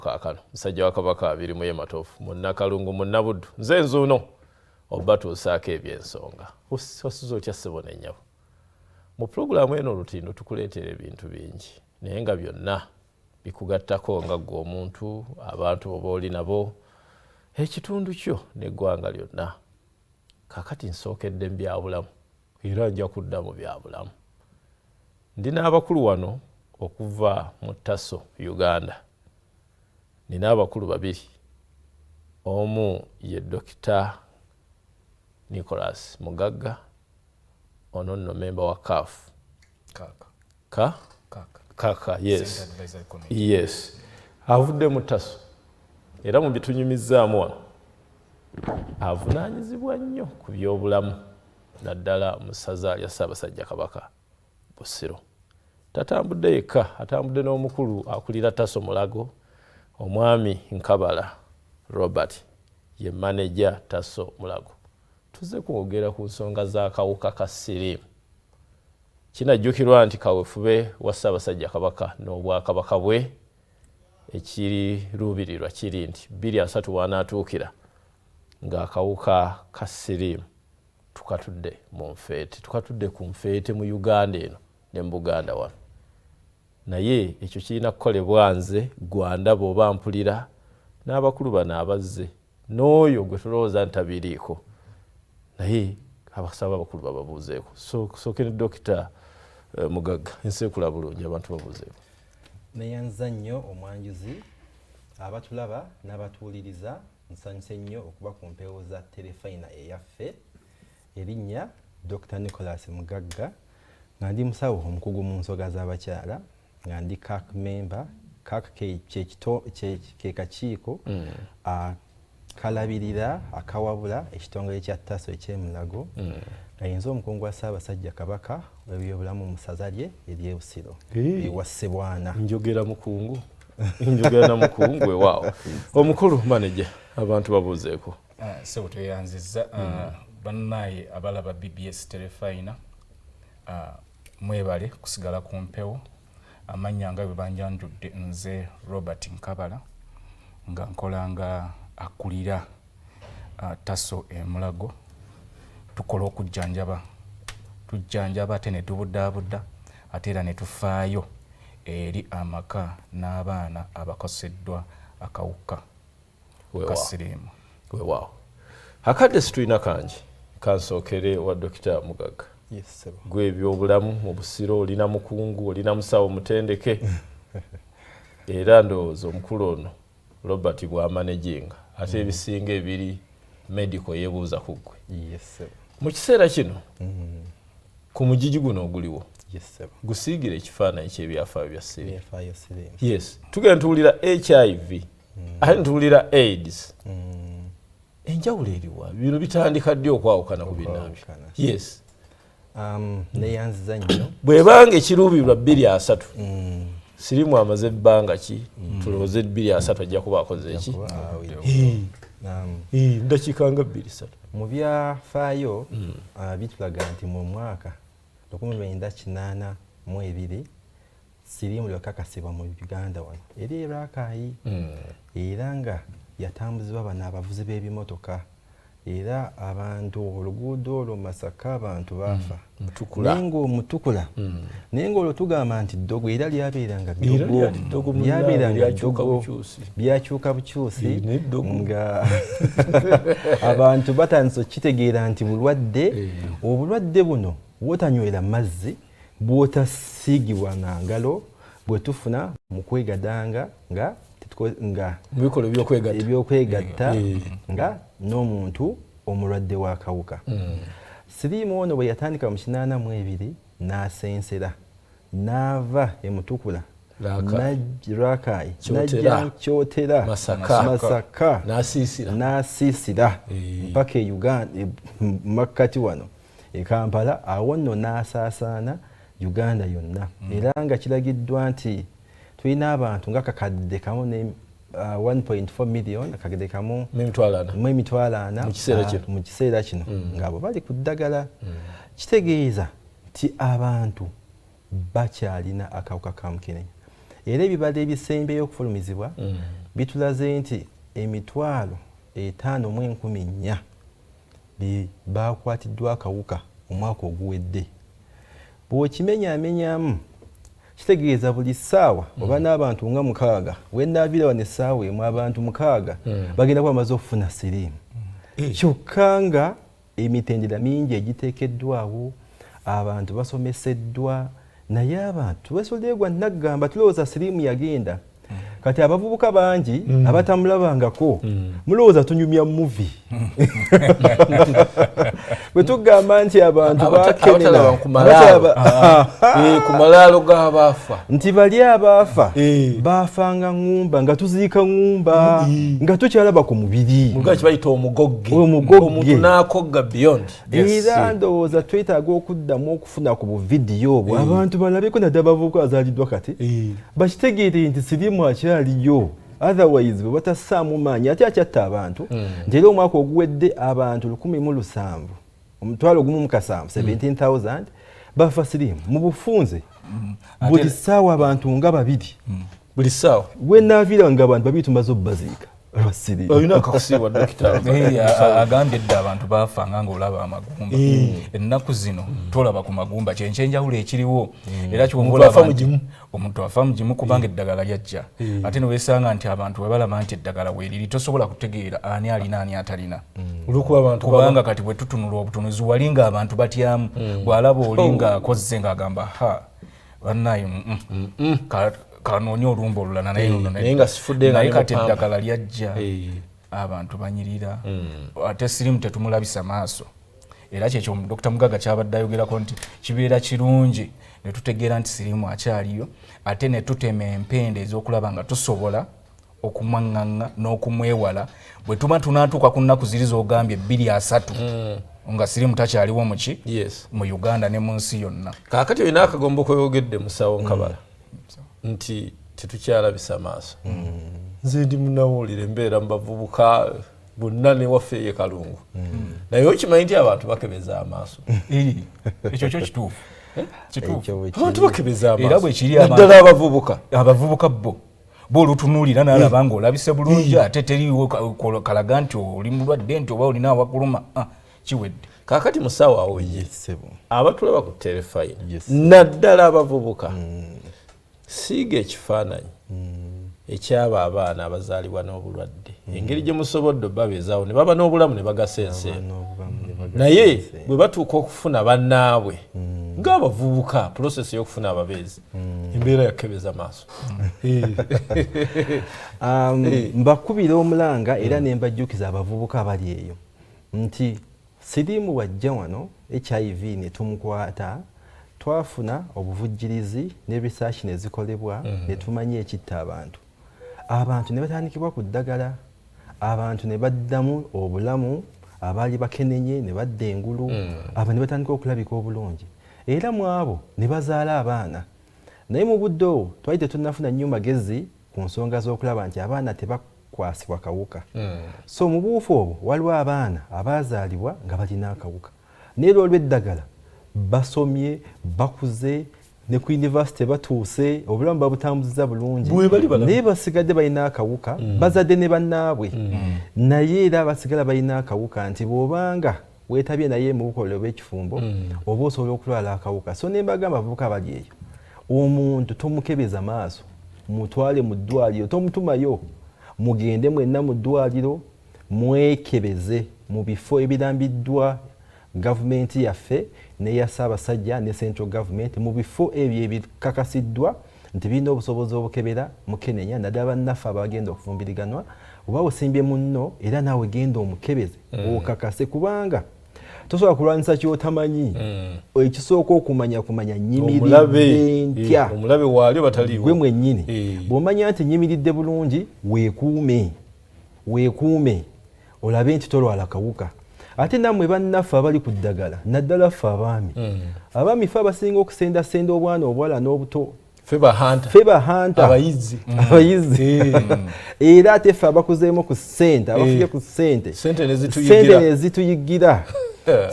Kaakano musajja wa Kabaka abiri mu Yematofu munnakalungu munnabuddu nze nzuuno oba tuusaako ebyensonga osiza otya ssebo n'ennyabo mu pulogulaamu eno olutindo tukuleetera ebintu bingi naye nga byonna bikugattako nga ggwe omuntu abantu oba oli nabo ekitundu kyo n'eggwanga lyonna. Kaakati nsookedde mu byabulamu era nja kudda mu byabulamu. Ndi n'abakulu wano okuva mu TASO Uganda. Nina abakulu babiri. Omu ye Dr. Nicholas Mugagga, ono nno member wa CAF. Kaka, yes. Yes. Avudde mu TASO. Era mu bitunyumizzaamu wano. Avunaanyizibwa nnyo ku by'obulamu naddala mu ssaza lya Ssaabasajja Kabaka Busiro. Tatambudde yekka, atambudde n'omukulu akulira TASO Mulago, Omwami Nkabala Robert ye manager TASO Mulago. Tuze kwogera ku nsonga z'akawuka ka siriimu. Kinajjukirwa nti kaweefube wa Ssaabasajja Kabaka n'Obwakabaka bwe ekiri luubirirwa kiri nti 23 wanaatuukira ng'akawuka ka siriimu tukatudde mu nfeete. Tukatudde ku nfeete mu Uganda eno ne mu Buganda wano. Naye ekyo kirina kukolebwa nze gwandaba oba mpulira n'abakulu bano abazze n'oyo gwe tulowooza ntabiriiko. Naye abasaba abakulu bababuuzeeko. Sookera Dr. Mugagga enseekula bulungi abantu babuuzeeko. Neyanza nnyo omwanjuzi abatulaba n'abatuwuliriza nsanyuse nnyo okuba ku mpewo za Terefayina eyaffe. Erinnya Dr. Nicholas Mugagga nga ndi musawo omukugu mu nsonga z'abakyala nga ndi CAC member. CAC ke kakiiko kalabirira akawabula ekitongole kya TASO eky'emulago ayinza omukungu wa Ssaabasajja Kabaka w'ebyobulamu mu ssaza lye ery'e Busiro ewa Ssebwana. Njogera mukungu njogera na mukungu ewaawo. Omukulu manager abantu babuuzeeko. Sebo tweyanzizza bannaye abalaba BBS Terefayina mwebale kusigala ku mpewo. Amanya nga bwe banjanjudde nze Robert Nkabala nga nkolanga akulira TASO Mulago. Tukola okujjanjaba tujjanjaba ate ne tubuddabudda ate era ne tufaayo eri amaka n'abaana abakoseddwa akawuka ka siriimu. Weewaawo. Akadde situlina kangi kansookere wa Dr. Mugagga. Yes, sir. Gwe ebyobulamu mu Busiro olina mukungu olina musawo mutendeke era ndowooza omukulu ono Robert bw'amanaginga ate ebisinga ebiri medical yeebuuza ku ggwe. Yes, sir. Mu kiseera kino ku mugigi guno oguliwo gusiigire ekifaananyi ky'ebyafaayo bya siriimu. Yes. Tugenda tuwulira HIV ate ntuwulira AIDS. Enjawulo eriwa bino bitandika ddi okwawukana ku binnaabyo. Yes. Neyanziza nnyo bwebanga ekiruubirirwa 23 siriimu amaze ebbanga ki tulowooze 23 ajja kuba akoze eki ndakiika nga 23 mu byafaayo bitulaga nti mu mwaka 1982 siriimu yakakasibwa mu Uganda wano eri Rakaayi era nga yatambuzibwa bano abavuzi b'ebimotoka era abantu oluguudo olwo Masaka abantu baafa mutukula naye ng'olwo tugamba nti ddogo era lyabeeranga ddogo byakyuka bukyusi nga abantu batandise okukitegeera nti bulwadde obulwadde buno bwotanywera mazzi bwotasiigibwa na ngalo bwe tufuna mu kwegadanga nga mubikola ebyokwegatta nga n'omuntu omulwadde w'akawuka. Siriimu ono bwe yatandika mu 82 n'asensera n'ava emutukula Rakaayi n'ajja Kyotera Masaka n'asiisira mpaka e Uganda makkati wano e Kampala awo nno n'asaasaana Uganda yonna era nga kiragiddwa nti tulina abantu nga kakadde kamu ne 1.4 million akagede kamu emitwalo ana mu kiseera kino ng'abo bali ku ddagala. Kitegeeza nti abantu bakyalina akawuka ka mukenenya era ebibadde ebisembeyo okufulumizibwa bitulaze nti emitwalo 5,114 bakwatiddwa akawuka omwaka oguwedde. Bw'okimenyaamenyamu kitegeeza buli ssaawa oba n'abantu nga 6 wennaabira wano essaawa emu abantu 6 bagenda kuba bamaze okufuna siriimu. Kyokka nga emitendera mingi egiteekeddwawo, abantu basomeseddwa, naye abantu twesoledegwa naggamba tulowooza siriimu yagenda. Kati abavubuka bangi abatamulabangako mulowooza tunyumya muvi. Bwe tugamba nti abantu bakenera ku malaalo g'abaafa nti bali abaafa baafanga ngumba nga tuziika ngumba nga tukyalaba ku mubiri muga kibayita omugogge omuntu n'akogga beyond. Era ndowooza twetaaga okuddamu okufuna ku buvidiyo obwo abantu balabeko naddala abavubuka bazaaliddwa kati bakitegeere nti siriimu akyaliyo. Otherwise bwe batassaamu maanyi ate akyatta abantu nti era omwaka oguwedde abantu 1,700 17,000 bafa siriimu mu bufunze. Buli ssaawa abantu nga 2 buli ssaawa wennaavira nga abantu 2 tumaze obbaziika abasiriimu. Olina akakusiibwa dokita agambye dda abantu baafanga ng'olaba amagumba. Ennaku zino tolaba ku magumba kyenkyenjawulo ekiriwo era kyomulaba omuntu afa mugimu kubanga eddagala lyajja. Ate neweesanga nti abantu bwe balaba nti eddagala weeriri tosobola kutegeera ani alina ani atalina. Kubanga kati bwe tutunula obutunuzi wali nga abantu batyamu bw'alaba oli nga akozze ng'agamba ha bannaye kanoonya olumba olulala naye nga sifudde naye kati eddagala lyajja abantu banyirira ate siriimu tetumulabisa maaso. Era kyekyo Dr. Mugaga kyabadde ayogerako nti kibeera kirungi ne tutegeera nti siriimu akyaliyo ate ne tutema empende ez'okulaba nga tusobola okumwaŋŋaŋŋa n'okumwewala bwe tuba tunaatuuka ku nnaku ziri z'ogambye 2-3 nga siriimu takyaliwo muki mu Uganda ne mu nsi yonna. Kaakati olina akagombo kweyogedde musawo Nkabala nti tetukyalabisa maaso. Nze ndi munawulire embeera mu bavubuka bonna ne waffe ye Kalungu. Naye okimanyi nti abantu bakebeza amaaso. Ekyo kyo kituufu. Abantu bakebeza amaaso. Era bwe kiri naddala abavubuka bo olutunuulira n'alaba ng'olabise bulungi ate teriiwo kalaga nti oli mulwadde nti oba olina awakuluma kiwedde. Kaakati musawo awo ye abatulaba ku Terefayina naddala abavubuka siiga ekifaananyi ekyaba abaana abazaalibwa n'obulwadde engeri gye musobodde babeezaawo ne baba n'obulamu ne bagasa ensi naye bwe batuuka okufuna bannaabwe ng'abavubuka prosesi y'okufuna ababeezi embeera yakebeza maaso. Mbakubira omulanga era ne mbajjukiza abavubuka abali eyo nti siriimu wajja wano HIV ne tumukwata twafuna obuvujjirizi ne research ne zikolebwa ne tumanya ekitta abantu ne batandikibwa ku ddagala, abantu ne baddamu obulamu, abaali bakenenye ne badda engulu, abantu ne batandika okulabika obulungi era mu abo ne bazaala abaana. Naye mu budde obwo twali tetunnafuna nnyo magezi ku nsonga z'okulaba nti abaana tebakwasibwa kawuka. So mu buufu obwo waliwo abaana abaazaalibwa nga balina akawuka naye olw'eddagala basomye bakuze ne ku university batuuse obulamu babutambuziza bulungi naye basigadde balina akawuka bazadde ne bannaabwe naye era basigala balina akawuka nti bw'obanga weetabye naye mu bukolero bw'ekifumbo oba osobola okulwala akawuka. So ne mbagamba abavubuka bali eyo omuntu tomukebeza maaso mutwale mu ddwaliro tomutumayo mugende mwenna mu ddwaliro mwekebeze mu bifo ebirambiddwa gavumenti yaffe neya Ssaabasajja ne central government mu bifo ebyo ebikakasiddwa nti birina obusobozi obukebera mukenenya naddala bannaffe abagenda okufumbiriganwa oba osimbye munno era naawe genda omukebeze okakase kubanga tosobola kulwanyisa kyotamanyi ekisooka kumanya nyimiridde ntya omulabe waali bataliiwo gwe mwennyini bw'omanya nti nyimiridde bulungi weekuume olabe nti tolwala kawuka. Ate nammwe bannaffe abali ku ddagala naddala ffe abaami ffe abasinga okusendasenda obwana obwala n'obuto ffe bahanta abayizi era ate ffe abakuzeemu ku ssente abafubye ku ssente ne zituyigira.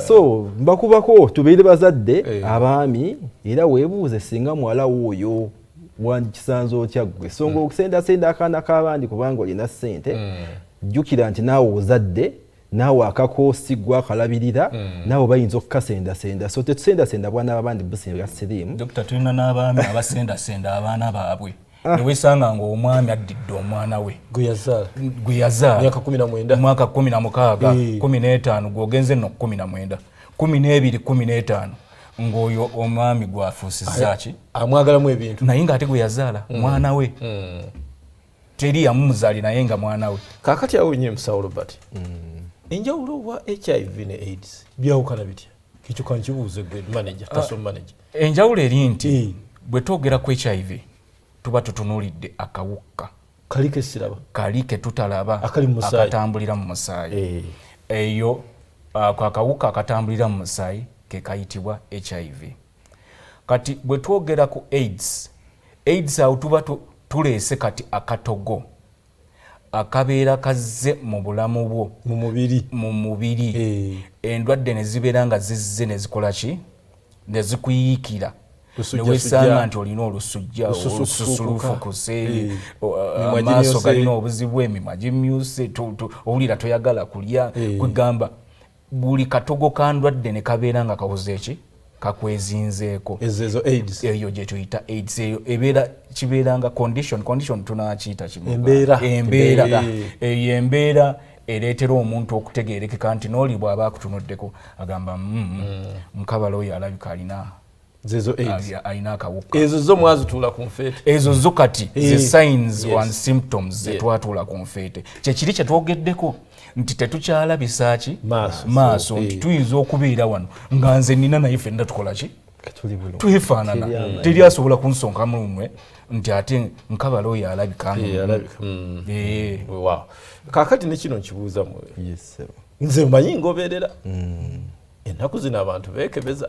So mbakubako tubeere bazadde abaami era weebuuze singa muwala w'oyo wandikisanze otya ggwe so ng'okusendasenda akaana k'abandi kubanga olina ssente jjukira nti naawe ozadde naawe akakoosi gwakalabirira naawe bayinza okukasendasenda so tetusendasenda bwana b'abandi businga siriimu Dr. tulina n'abaami abasendasenda abaana baabwe newesanga ng'omwami addidde omwana we gwe yazaala mwaka 16 15 gw'ogenze nno 19 12 15 ng'oyo omwami gwafuusizza ki amwagalamu ebintu naye ng'ate gwe yazaala mwana we teri yamumuzaali naye nga mwana we kaakati awo nye musawo Robert enjawulo wa HIV ne AIDS byawukana bitya ekyo kankibuuze gwe manager taso manager enjawulo eri nti bwe twogera ku HIV tuba tutunuulidde akawuka kalike siraba kalike tutalaba akatambulira mu musaayi eyo akawuka akatambulira mu musaayi ke kayitibwa HIV kati bwe twogera ku AIDS awo tuba tuleese kati akatogo akabeera kazze mu bulamu bwo mu mubiri endwadde ne zibeera nga zizze ne zikola ki ne zikuyiikira newesanga nti olina olusujja olususulufukuse amaaso galina obuzibu emimwa gimyuse owulira toyagala kulya kwegamba buli katogo kandwadde ne kabeera nga kawoze eki kakwezinzeeko eyo gye tuyita AIDS eyo ebeera kibeeranga condition tunakiyita embeera eyo embeera ereetera omuntu okutegeerekeka nti n'oli bw'aba akutunuddeko agamba mukabala oyo alabika alina akawuka ezo zo mwazituula ku nfeete ezo zo kati ze signs and symptoms zetwatuula ku nfeete kyekiri kye twogeddeko nti tetukyalabisa ki maaso nti tuyinza okubeera wano nga nze nina naye ffenna tukola ki twefaanana teri asobola kunsonka mulumwe nti ate nkabala oyo alabika kaakati ne kino nkibuuza nze mmanyi ngobeerera ennaku zino abantu beekebeza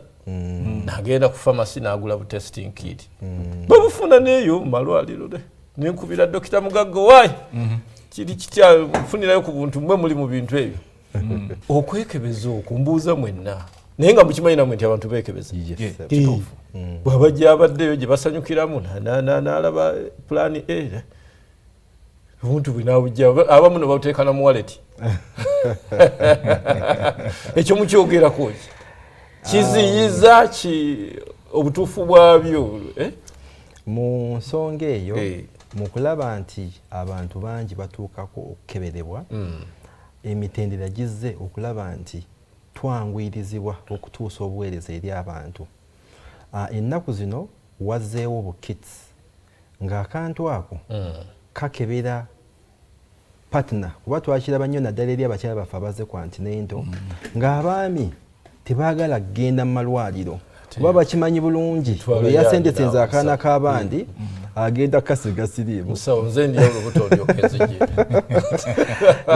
nagenda ku famasi n'agula bu testing kit babufuna neeyo mu malwaliro nenkubira Dokita Mugaggo waayi kiri kitya nfunirayo ku buntu mwe muli mu bintu ebyo okwekebeza okumbuuza mwenna naye nga mukimanyi namwe nti abantu beekebeza bw'abajja abaddeyo gye basanyukiramu n'alaba pulaani obuntu bwinaabujja abamu ne babuteekana mu waleti ekyo mukyogerako kiziyiza obutuufu bwabyo mu nsonga eyo mu kulaba nti abantu bangi batuukako okukeberebwa emitendera gizze okulaba nti twangwirizibwa okutuusa obuweereza eri abantu ennaku zino wazzeewo bukits ng'akantu ako kakebera partner kuba twakiraba nnyo naddala eri abakyala baffe abazze ku antinento ng'abaami tebaagala kgenda mu malwaliro kuba bakimanyi bulungi olwo yasendesenza akaana k'abandi agenda kasiga siriimu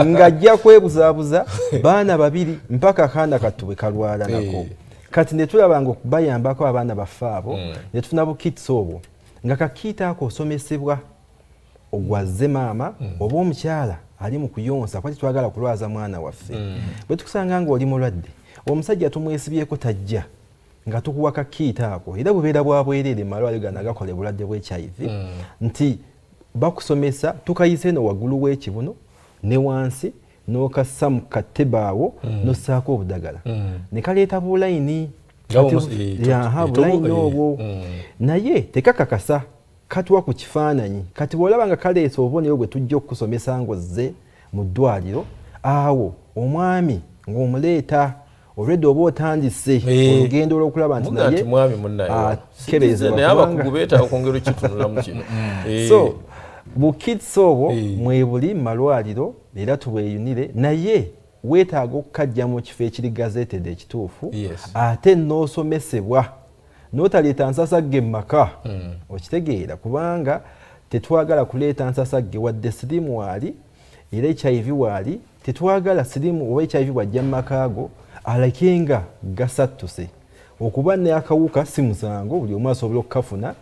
ng'ajja kwebuzaabuza baana babiri mpaka akaana kattu bwe kalwala nako kati ne tulabanga okubayambako abaana baffe abo ne tufuna bukitsi obwo nga kakiita ako osomesebwa ogwazze maama oba omukyala ali mu kuyonsa kwati twagala kulwaza mwana waffe bwe tukusanga ng'oli mulwadde omusajja tumwesibyeko tajja nga tukuwa kakiita ako era bubeera bwa bwereere malwaliro gano agakola bulwadde bwa HIV nti bakusomesa tukayise no waggulu w'ekibuno ne wansi n'okassa mu katebaawo n'ossaako obudagala ne kaleeta bulayini bulayini obwo naye tekakakasa katuwa ku kifaananyi kati bw'olaba nga kaleesa obubonero bwe tujja okukusomesa ng'ozze mu ddwaliro awo omwami ng'omuleeta olwedde oba otandise olugendo olw'okulaba nti naye so bukitsi obwo mwebuli malwaliro era tubweyunire naye weetaaga okukajja mu kifo ekiri gazeetedde ekituufu ate n'osomesebwa n'otaleeta nsasagge mu maka okitegeera kubanga tetwagala kuleeta nsasagge wadde siriimu waali era HIV waali tetwagala siriimu oba HIV wajja mu maka go alakenga gasattuse okuba ne akawuka si musango buli omu asobola okukafuna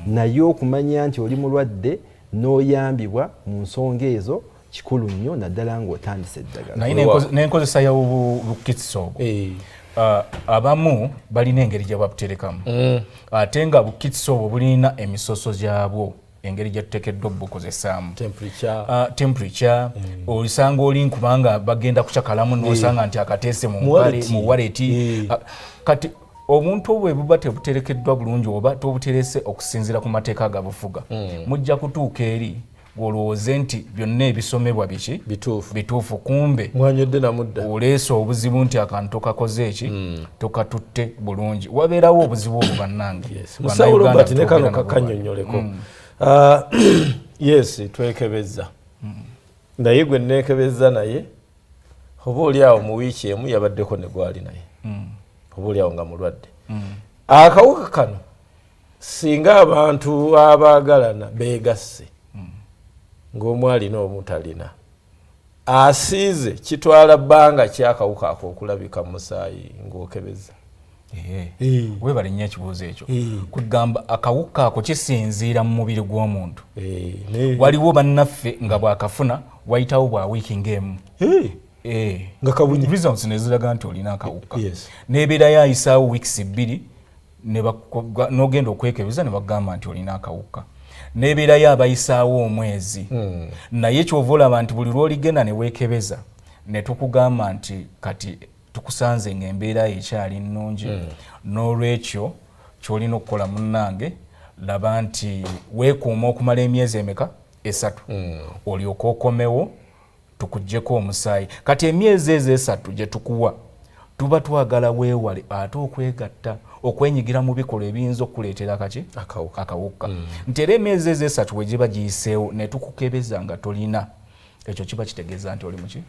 naye okumanya nti oli mulwadde n'oyambibwa mu nsonga ezo kikulu nnyo naddala ng'otandise eddagala naye n'enkozesa y'obukitsi obwo abamu balina engeri gye babuterekamu ate nga bukitso obwo bulina emisoso gyabwo engeri gye tuteekeddwa obukozesaamu temperature olisanga oli kubanga bagenda kukyakalamu n'osanga nti akateese mu waleti kati obuntu obwo buba tebuterekeddwa bulungi oba tobuterese okusinziira ku mateeka agabufuga mujja kutuuka eri olowooze nti byonna ebisomebwa biki bituufu kumbe mwanyodde namudda oleese obuzibu nti akantu kakoze eki tokatutte bulungi wabeerawo obuzibu obwo bannange musawo Robert ne kano kakanyonyoleko yes twekebeza naye gwe neekebeza naye oba oli awo mu wiiki emu yabaddeko ne gwali naye oba oli awo nga mulwadde akawuka kano singa abantu abaagalana beegasse ng'omu alina omutalina asiize kitwala bbanga kyakawuka ako okulabika mu musaayi ng'okebeza webale nnyo ekibuuzo ekyo kugamba akawuka ako kisinziira mu mubiri gw'omuntu waliwo bannaffe nga bwakafuna wayitawo bwa wiiki ng'emu nga kabunye results neziraga nti olina akawuka n'ebeera yayisaawo wiikisi 2 n'ogenda okwekebeza ne bagamba nti olina akawuka n'ebeera yabayisaawo omwezi naye kyova olaba nti buli lw'oligenda ne weekebeza ne tukugamba nti kati tukusanze ng'embeera ekyali nnungi n'olwekyo ky'olina okukola munnange laba nti weekuuma okumala emyezi emeka 3 olyoka okomewo tukuggyeko omusaayi kati emyezi ezo 3 gye tukuwa tuba twagala weewale ate okwegatta okwenyigira mu bikolwa ebiyinza okuleetera kaki akawuka nti era emyezi ezo 3 we giba giyiseewo ne tukukebeza nga tolina ekyo kiba kitegeeza nti oli muki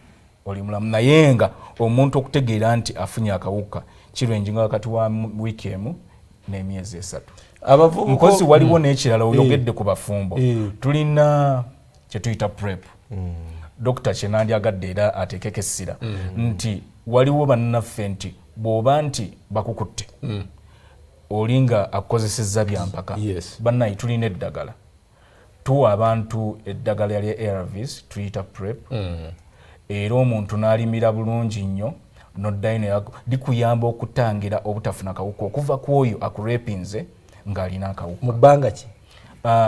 oli mulamu naye nga omuntu okutegeera nti afunye akawuka kirwenjinga wakati wa wiiki emu n'emyezi 3 mukozi waliwo n'ekirala oyogedde ku bafumbo tulina kyetuyita prep dokita kyenandyagadde era ateekeko essira nti waliwo bannaffe nti bw'oba nti bakukutte oli nga akukozesezza byampaka bannaye tulina eddagala tuwa abantu eddagala lya ARVs tuyita prep era omuntu n'alimira bulungi nnyo n'oddayo likuyamba okutangira obutafuna kawuka okuva ku oyo akurepinze ng'alina akawuka mu bbanga ki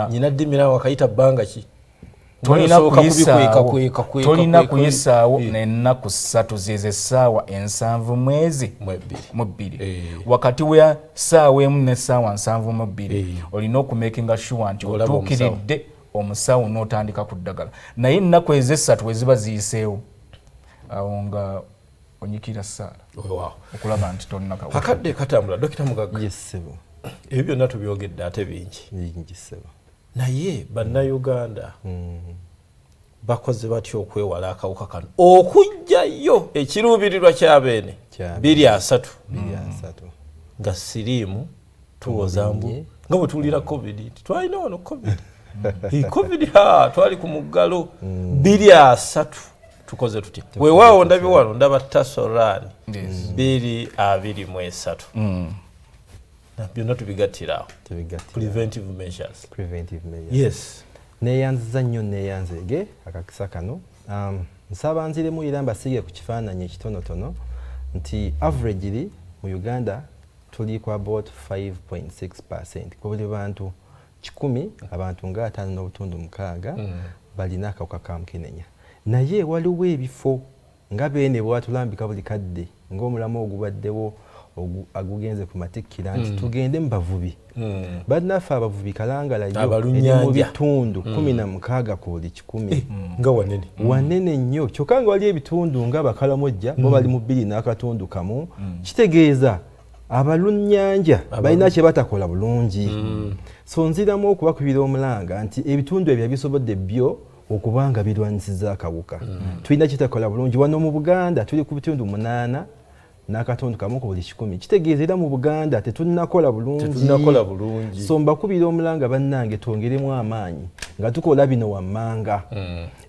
nyina ddimira wakayita bbanga ki tolina kuyisaawo n'ennaku 3 zeze essaawa 7 mwezi mu 2 wakati wa ssaawa emu n'essaawa 7 mu 2 olina okumakinga sure nti otuukiridde omusawo n'otandika ku ddagala naye ennaku ezo 3 we ziba ziyiseewo awo nga onyikira ssaala okulaba nti tolina kawuka akadde katambula dokita Mugagga ebyo byonna tubyogedde ate bingi naye bannayuganda bakoze batya okwewala akawuka kano okujjayo ekiruubirirwa kyabeene 2-3 nga siriimu tuwoza mbu nga bwe tuwulira covid twalina wano covid twali ku muggalo 2-3 tukoze tutya weewaawo ndabye wano ndaba TASO Run 2-23 byonna tubigattirawo preventive measures yes neeyanziza nnyo neeyanzege akakisa kano nsaba nziremulira mbasiige ku kifaananyi ekitonotono nti averagely mu Uganda tuli ku about 5.6% ku buli bantu 100 abantu nga 5.6 balina akawuka ka mukenenya naye waliwo ebifo nga beene bwatulambika buli kadde ng'omulamu ogubaddewo agugenze ku matikkira nti tugende mu bavubi bannaffe abavubi kalangalayo mu bitundu 16 ku buli 100 nga wanene nnyo kyokka nga wali ebitundu nga Bakalamojja bo bali mu 2 n'akatundu kamu kitegeeza abalunnyanja balina kye batakola bulungi so nziramu okubakubira omulanga nti ebitundu ebyo bisobodde byo okubanga birwanisiza akawuka tulina kitakola bulungi wano mu Buganda tuli ku bitundu 8 n'akatundu kamu ku buli 10 kitegeeza era mu Buganda tetunakola bulungi so mbakubira omulanga bannange twongeremu amaanyi nga tukola bino wammanga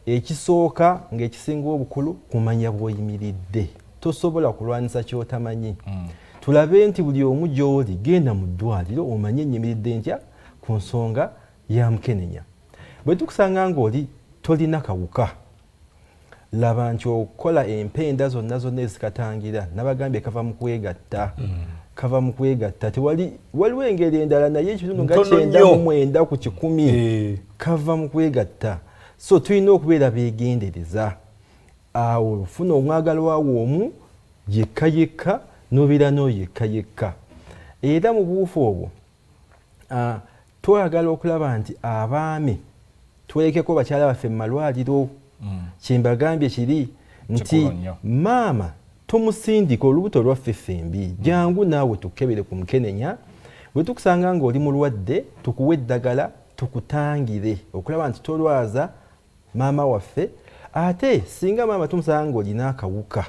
ekisooka ng'ekisinga obukulu kumanya bw'oyimiridde tosobola kulwanisa ky'otamanyi tulabe nti buli omu gy'oli genda mu ddwaliro omanye enyimiridde ntya ku nsonga ya mukenenya bwe tukusanga ng'oli tolina kawuka laba nti okola empenda zonna ezikatangira nabagambye kava mu kwegatta kava mu kwegatta waliwo engeri endala naye ekitundu nga 9 ku 10 kava mu kwegatta so tulina okubeera beegendereza awo ofuna omwagalo waawo omu yekka n'obeera n'oyekka era mu buufu obwo twagala okulaba nti abaami twekeko bakyala baffe mu malwaliro kyembagambye kiri nti maama tomusindika olubuto lwaffe ffembi jangu naawe tukebere ku mukenenya bwe tukusanga ng'oli mulwadde tukuwe eddagala tukutangire okulaba nti tolwaza maama waffe ate singa maama tumusanga ng'olina akawuka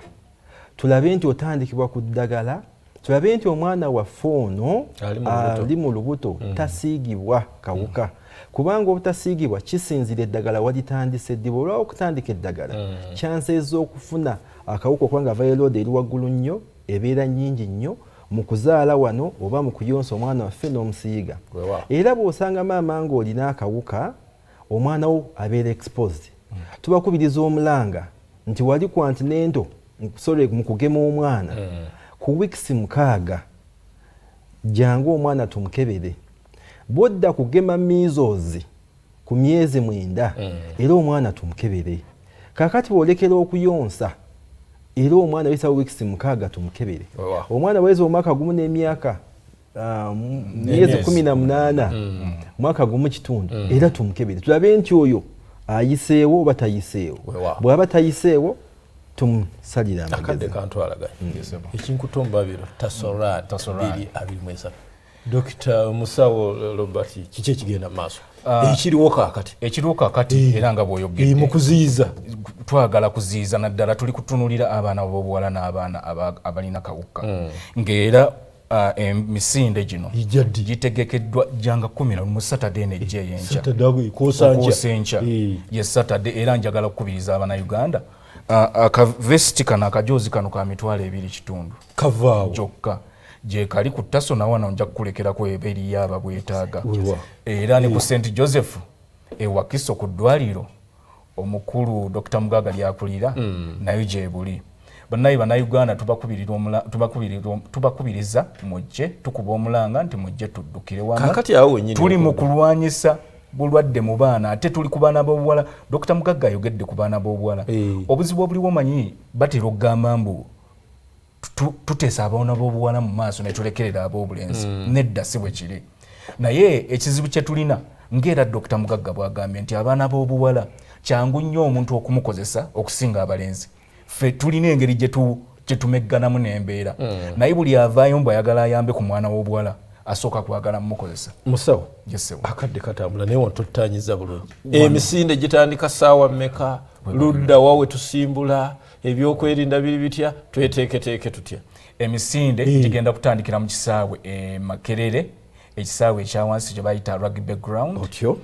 tulabe nti otandikibwa ku ddagala tulabe nti omwana waffe ono ali mu lubuto tasiigibwa kawuka kubanga obutasiigibwa kisinzira eddagala walitandise ddi olwawo okutandika eddagala kyanse ez'okufuna akawuka okubanga vayirodi eri waggulu nnyo ebeera nnyingi nnyo mu kuzaala wano oba mu kuyonsa omwana waffe n'omusiiga era bw'osanga maama ng'olina akawuka omwana wo abeera exposed tubakubiriza omulanga nti wali ku antinento mu kugema omwana ku wiikisi 6 jangu omwana tumukebere bodda kugema measles ku myezi 9 era omwana tumukebere kakati bwolekera okuyonsa era omwana wisawo wiikisi 6 tumukebere omwana bwezi omwaka gumu n'emyaka myezi 18 mwaka gumu kitundu era tumukebere tulabe nti oyo ayiseewo oba tayiseewo bw'aba tayiseewo tumusalira akadde kantwalaganya ekinkutombabiro TASO Run 2023 Dr. Musawo Robert kiki ekigenda maaso ekiriwo kakati era nga bw'oyogedde mu kuziyiza twagala kuziyiza naddala tuli kutunulira abaana b'obuwala n'abaana abalina kawuka ng'era emisinde gino gitegekeddwa janga 10 mu Saturday nejje y'enkya ye Saturday era njagala okukubiriza Abannayuganda akavesiti kano akajoozi kano ka mitwalo 2 kitundu kavaawo kyokka je kali ku TASO na wana nja kukulekerako eberi yaba bwetaaga era ne ku St Joseph Wakiso ku ddwaliro omukulu Dr. Mugaga lyakulira nayo je buli Bannayuganda tubakubiriza mujje tukuba omulanga nti mujje tuddukire wama kakati awo wenyini tuli mu kulwanyisa bulwadde mu baana ate tuli ku baana b'obuwala Dr. Mugaga ayogedde ku baana b'obuwala obuzibu obuliwo manyi batera okugamba mbu tuteesa abaana b'obuwala mu maaso ne tulekerera ab'obulenzi nedda si bwe kiri naye ekizibu kye tulina ng'era Dr. Mugaga bw'agambye nti abaana b'obuwala kyangu nnyo omuntu okumukozesa okusinga abalenzi ffe tulina engeri gye tumegganamu n'embeera naye buli avaayo mbu ayagala ayambe ku mwana w'obuwala asooka kwagala mumukozesa musawo akadde katambula naye wantuttanyiza bulungi emisinde gitandika ssaawa mmeka ludda wawe tusimbula ebyokwerinda biri bitya tweteeketeeke tutya emisinde gigenda kutandikira mu kisaawe Makerere ekisaawe ekyawansi gye bayita rugby ground otyo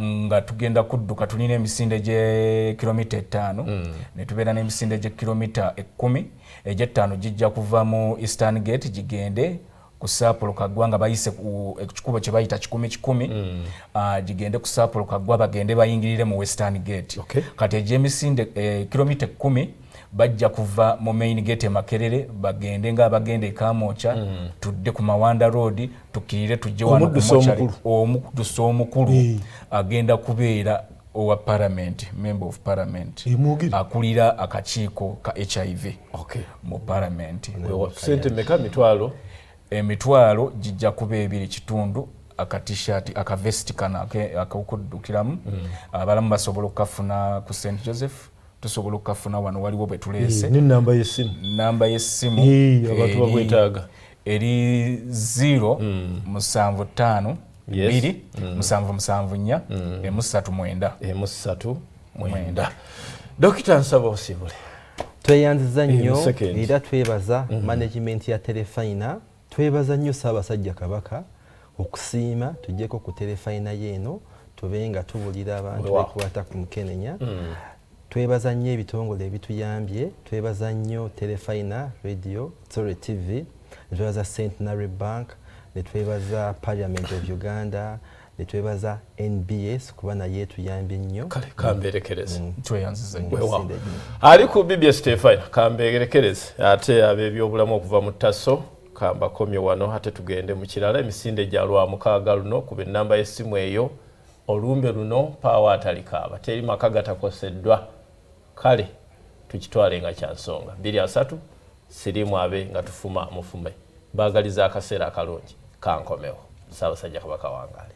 nga tugenda kudduka tulina emisinde gye kilomita 5 ne tubeera n'emisinde gye kilomita 10 egy'ettaano gijja kuva mu Eastern Gate gigende ku Saapolo Kaggwa nga bayise ku ekikubo kye bayita 10-10 gigende ku Saapolo Kaggwa bagende bayingirire mu Western Gate kati egy'emisinde kilomita 10 bajja kuva mu main gate Makerere bagende nga abagende Kamoocha tudde ku Mawanda Road tukirire tujje wano omudduso omukulu agenda kubeera owa parliament member of parliament akulira akakiiko ka HIV mu parliament sente meka mitwalo emitwalo jijja kuba 2 kitundu aka-t-shirt aka-vest kana akakuddukiramu abalamu basobola okukafuna ku St Joseph tusobola okukafuna wano waliwo bwe tuleese namba y'essimu abantu bagwetaaga eri 075 2 774 339 Dokita nsaba osibule tweyanziza nnyo era twebaza management ya Terefayina twebaza nnyo Ssaabasajja Kabaka okusiima tujjeko ku Terefayina yeeno tubenga tubulira abantu bekwata ku Mukenenya twebaza nnyo ebitongole ebituyambye twebaza nnyo Terefayina radio TV twebaza Centenary Bank ne twebaza Parliament of Uganda ne twebaza NBS kuba naye tuyambye nnyo. Kale kamberekereze tweyanziza nnyo. Ali ku BBS Terefayina kamberekereze ate ab'ebyobulamu okuva mu TASO kamba komye wano ate tugende mu kirala emisinde gya lwa mukaaga luno kuba ennamba y'essimu eyo olumbe luno paawa atalikaaba teri maka gatakoseddwa kale tukitwale nga kyansonga 23 sirimu abe nga tufuma mufume baagaliza akaseera akalungi kankomewo Ssaabasajja Kabaka wangaale.